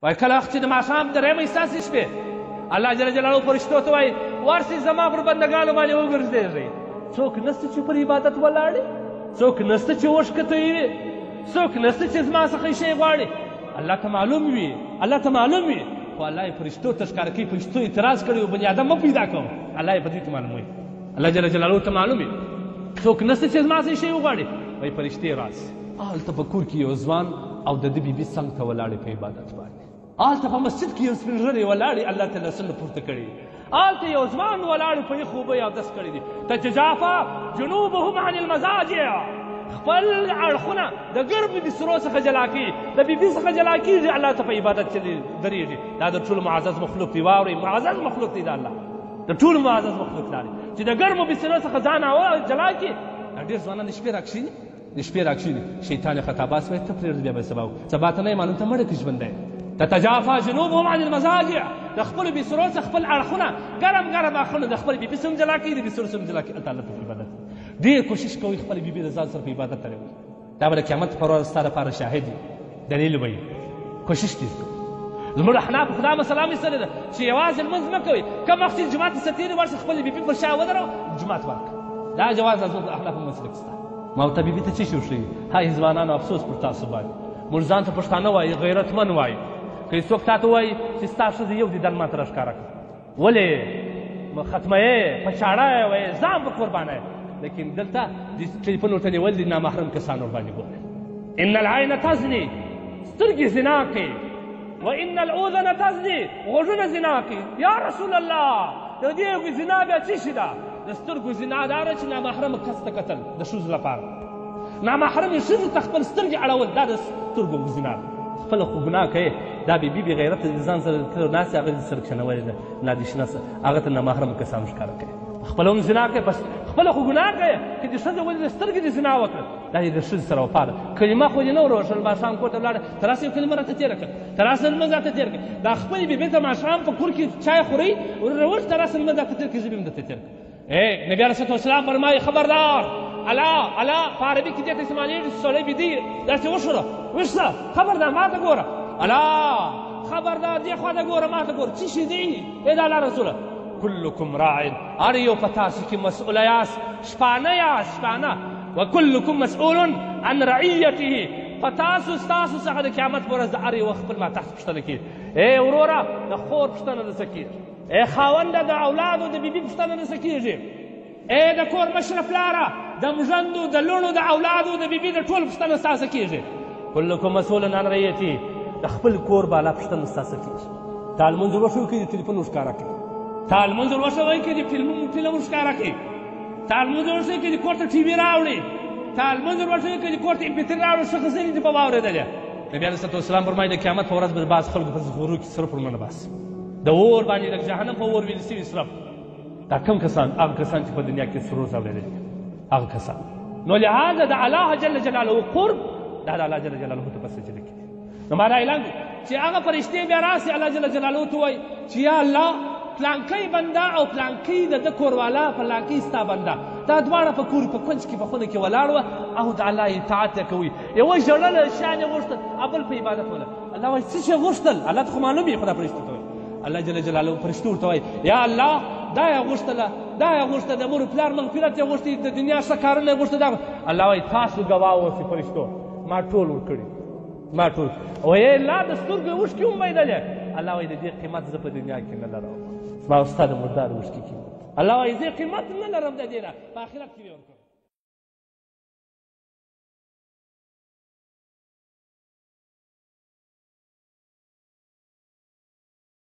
وایي کله وخت چې د ماښام درېیمې ستاسې شپې الله جل جلاله فرشتو ته وایي ورسئ زما پر بندګانو باندې وګرځېږئ. څوک نشته چې پر عبادت ولاړ وي، څوک نشته چې اوښکه تویوي، څوک نشته چې زما څخه شی غواړي. الله ته معلوم وي، الله ته معلوم وي، خو الله یې فرشتو ته ښکاره کوي. فرشتو اعتراض کړی و بني ادم مه پیدا کوم، الله یې په دې کې معلوم وي. الله جل جلاله ته معلوم وي څوک نشته چې زما څخه شی وغواړي. وایي فرشتې راسي. هلته په کور کې یو ځوان او د ده بیبي څنګ ته ولاړې په عبادت باندې. هلته په مسجد کې یو سپین ږیری ولاړې الله تعالی سر پورته کړي. هلته یو ځوان ولاړ په یخ اوبه اودس کړی دي. تتجافا جنوبهم عن المضاجع، خپل اړخونه د ګرمې بسترو څخه جلا کړي، د بیبي څخه جلا کېږي، الله ته په عبادت کې درېږي. دا د ټولو معزز مخلوق دی. واورئ، معزز مخلوق دی د الله، د ټولو معزز مخلوق دا دی چې د ګرمو بسترو څخه ځان جلا کړي. ډېر ځوانان د شپې راکښېني، د شپې راکښېني، شیطان یې خطاباس وایي ته پرېږده بیا به سبا سبا ته نه یې معلوم ته مړه کړي ژوندی. تتجافا جنوبهم عن المضاجع، د خپلو بسترو څخه خپل اړخونه ګرم ګرم اړخونه د خپل بیبي سم جلا کړي، د بسترو سم جلا کړي. الله ته په عبادت ډېر کوشش کوئ خپل بیبي د ځان سره په عبادت راولئ. دا به د قیامت پر ورځ ستا دپاره شاهد وي، دلیل به وي. کوشش دې وکړئ. زموږ احناف خدا مسله ایستلې ده چې یوازې لمونځ مه کوئ، کم وخت چې جومات ته تېرې ورشه خپل بیبي پر شا ودرو جومات ورکړه. دا جواز د زموږ احنافو مسلک شته. ما ورته بیبي ته څه شي وښیي؟ هاي ځوانانو افسوس پر تاسو باندې. موږ ځان ته پښتانه وایي، غیرتمن وایي. که څوک تا ته وایي چې ستا ښځه یو دي دن ما ته راښکاره کړه، ولې ختمه یې په چاړه یې وایي ځان په قربانه یې. لیکن دلته د ټلیفون ورته نیول دي نامحرم کسان ورباندې ګوري. ان العین تزني، سترګې زنا کوي، وان الاذن تزني، غوږونه زنا کوي. یا رسول الله د دې زنا بیا څه شي ده؟ د سترګو زنا دا ده چې نامحرمه کس ته کتل د ښځو لپاره، نامحرمې ښځې ته خپل سترګې اړول، دا د سترګو زنا ده. خپله خو ګناه کوې، دا بې بې غیرته د ځان سره ته ناستې هغه دې سره کښېنولې ده نادشنه هغه ته نامحرمه کسانو ښکاره کوي. خپله هم زنا کوي، بس خپله خو ګناه کوې. که دې ښځه ولې د سترګې دې زنا وکړه، دا دې د ښځې سره وفا ده. کلمه خو دې نه وروښل، ماښام کور ته ولاړه ته راسه یو کلمه راته تېره کړه، ته راسه لمونځ راته تېر کړه. دا خپلې بېبۍ ته ماښام په کور کې چای خورئ، ورورځ ته راسه لمونځ راته تېر کړه، زه به هم درته تېر کړم. نبي علیه الصلاة والسلام فرمایي خبردار، الا په عربي کې دې ته استعمالېږي چې سړی بېدي داسې وښوره وښځه خبردار ما ته ګوره، الا خبردار دې خوا ته ګوره ما ته ګوره څه شي دي؟ د الله رسوله کلکم راع، هر یو په تاسو کې مسؤله یاست، شپانه یاست شپانه. وکلکم مسؤول عن رعیته، په تاسو ستاسو څخه د قیامت په ورځ د هر یو خپل ماتحت پوښتنه کېږي. وروره د خور پوښتنه درڅه کېږي، خاونده د اولادو د بیبي پوښتنه درڅه کېږي، د کور مشره پلاره د مژندو د لوڼو د اولادو د بیبي د ټولو پوښتنه ستاسو کېږي. کلکم مسؤول عن رعیته، د خپل کور بالا پوښتنه ستاسو کېږي. تا لمونځ وشو که د تلیفون ورښکاره کړي، تا لمونځ وشوئ که د فلم ورښکاره کړي، تا لمونځ وشوئ که د کور ته ټي وي راوړي، تا لمونځ وشوئ که د کور ته امپیتر راوړي، ښه خزرې دې په واورېدلې. نبي علیه الصلاة والسلام فرمایي د قیامت په ورځ به بعض خلکو په غرو کې سره پر منډه باسي، د اور باندې د جهنم په اور ویل سوي سرف. دا کوم کسان؟ هغه کسان چې په دنیا کې سرور اورېدلي دي، هغه کسان. نو لهذا د الله جل جلاله قرب دا د الله جل جلاله ته په سجده کې دي. نو ما دا اعلان چې هغه فرشتې بیا راسي الله جل جلاله ته وایي چې یا الله پلانکی بنده او پلانکی د ده کوروالا پلانکی ستا بنده دا دواړه په کور په کونج کې په خونه کې ولاړ وه او د الله اطاعت یې کوي. یوه ژړله شیان یې غوښتل او بل په عبادت وله. الله وایي څه شی غوښتل؟ الله ته خو معلوم یې، خو دا فرشتو ته وایي. الله جل جلاله فرشتو ورته وایي یا الله دا یې غوښتله، دا یې غوښته، د مور پلار مغفرت یې غوښتې، د دنیا ښه کارونه یې غوښته. الله وایي تاسو ګواه اوسئ فرشتو، ما ټول ورکړي، ما ټول. وایي الله د سترګو یې اوښکې هم بهېدلې. الله وایي د دې قیمت زه په دنیا کې نه لرم، ما ستا د مردار اوښکې کې. الله وایي زه قیمت نه لرم د دې نه، په آخرت کې یې ورکړم.